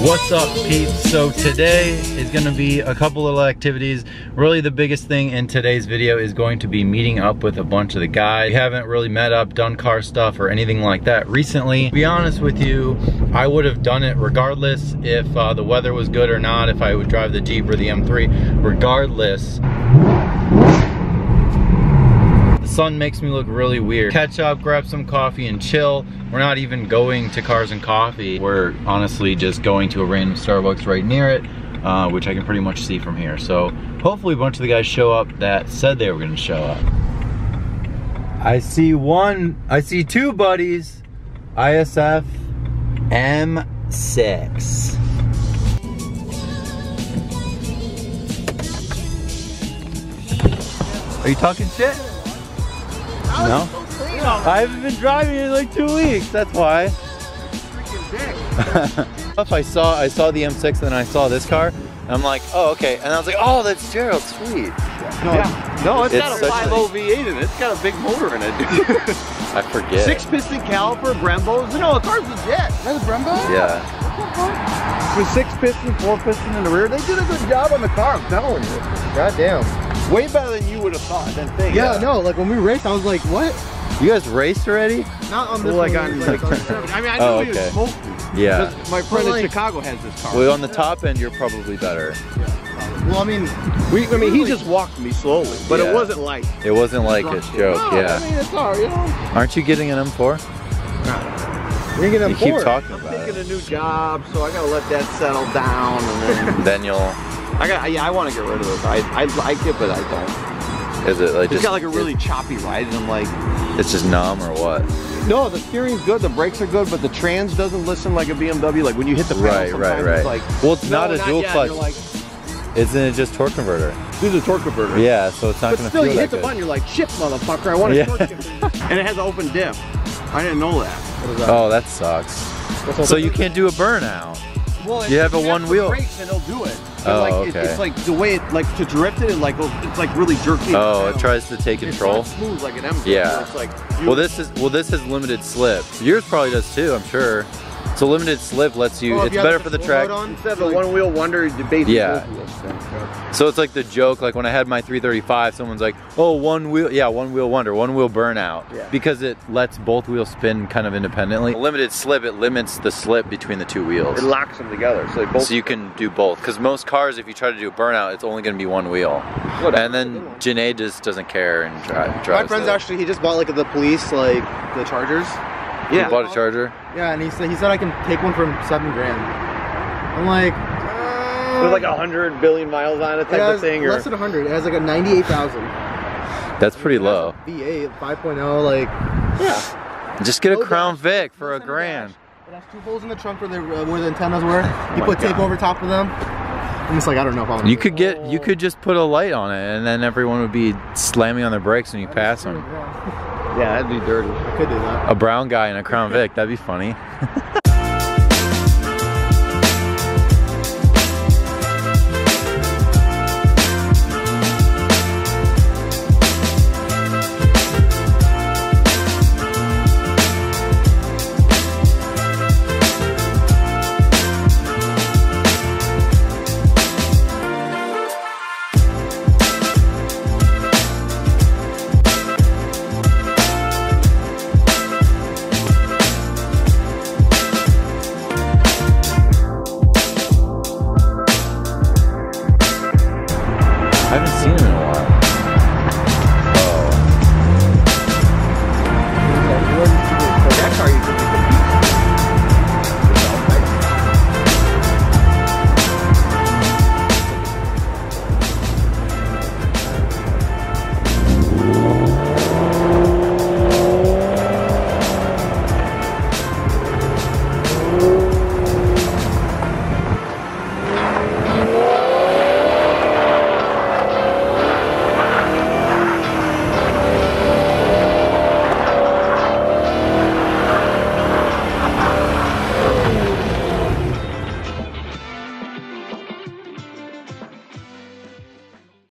What's up, peeps? So today is going to be a couple little activities. Really the biggest thing in today's video is going to be meeting up with a bunch of the guys. We haven't really met up, done car stuff or anything like that recently. To be honest with you, I would have done it regardless if the weather was good or not, if I would drive the Jeep or the M3, regardless. The sun makes me look really weird. Catch up, grab some coffee and chill. We're not even going to Cars and Coffee. We're honestly just going to a random Starbucks right near it, which I can pretty much see from here. So hopefully a bunch of the guys show up that said they were gonna show up. I see two buddies. ISF M6. Are you talking shit? No? I haven't been driving in like 2 weeks, that's why. If I saw the M6 and then I saw this car, and I'm like, oh, okay. And I was like, oh, that's Gerald, sweet. No, it's got a 5.0 V8 in it. It's got a big motor in it. I forget. 6-piston caliper, Brembos. No, the car's legit. That's a Brembo? Yeah. With 6-piston, 4-piston in the rear. They did a good job on the car, I'm telling you. Goddamn. Way better than you would have thought, that thing. Yeah, no, like when we raced, I was like, what? You guys raced already? Not on this like one. on, Like, I mean, I know he was smoking. Yeah. My friend But, in Chicago has this car. Well, on the top end, you're probably better. well, I mean, he just walked me slowly, but Yeah. it wasn't like. It wasn't like a joke, No, yeah. I mean, it's all, you know. Aren't you getting an M4? you're gonna You keep talking I'm about taking it. a new job, so I gotta let that settle down, and then Then you'll, I want to get rid of this. I like it, but I don't. is it like It's just, got like a really choppy ride, and I'm like, it's just numb or what? no, the steering's good, the brakes are good, but the trans doesn't listen like a BMW. Like when you hit the pedal, Right. it's like, Well, it's no, not a dual yet. clutch. You're like, Isn't it just torque converter? this is a torque converter. Yeah, so it's not But gonna still, feel you that hit the good. button, you're like, shit, motherfucker, I want a torque converter. And it has an open diff. I didn't know that. What is that? Oh, that sucks. So you can't do a burnout. Well, You have a one wheel. Brakes and it'll do it. Oh, like, okay. It's like the way it, like to drift it, and like it's like really jerky. Oh, it tries to take control. It's not smooth like an M3. Yeah. It's like Well, this has limited slip. Yours probably does too, I'm sure. So limited slip lets you. Oh, if It's you have better like for a the full track. load on? instead of a one-wheel wonder, you basically Yeah. both wheels. So it's like the joke, like when I had my 335, someone's like, oh, one wheel wonder, one wheel burnout. Yeah. Because it lets both wheels spin kind of independently. Limited slip, it limits the slip between the two wheels. It locks them together, so they both. So you can do both. Because most cars, if you try to do a burnout, it's only going to be one wheel. Whatever. And then Janae just doesn't care and drives My friend's it. actually, he just bought like the police, like the Chargers. You bought a Charger? Yeah, and he said I can take one for $7 grand. I'm like, With like 100 billion miles on it, type of thing, or less than 100. It has like a 98,000. That's pretty low. V8 5.0, like, yeah. Just get a No Crown dash. Vic for a Less than grand. dash. It has 2 holes in the trunk where the antennas were. You my put tape God. over top of them. I'm just like, I don't know if I'm. You could just put a light on it, and then everyone would be slamming on their brakes when you pass them. Yeah, yeah, that'd be dirty. I could do that. A brown guy in a Crown Vic, that'd be funny.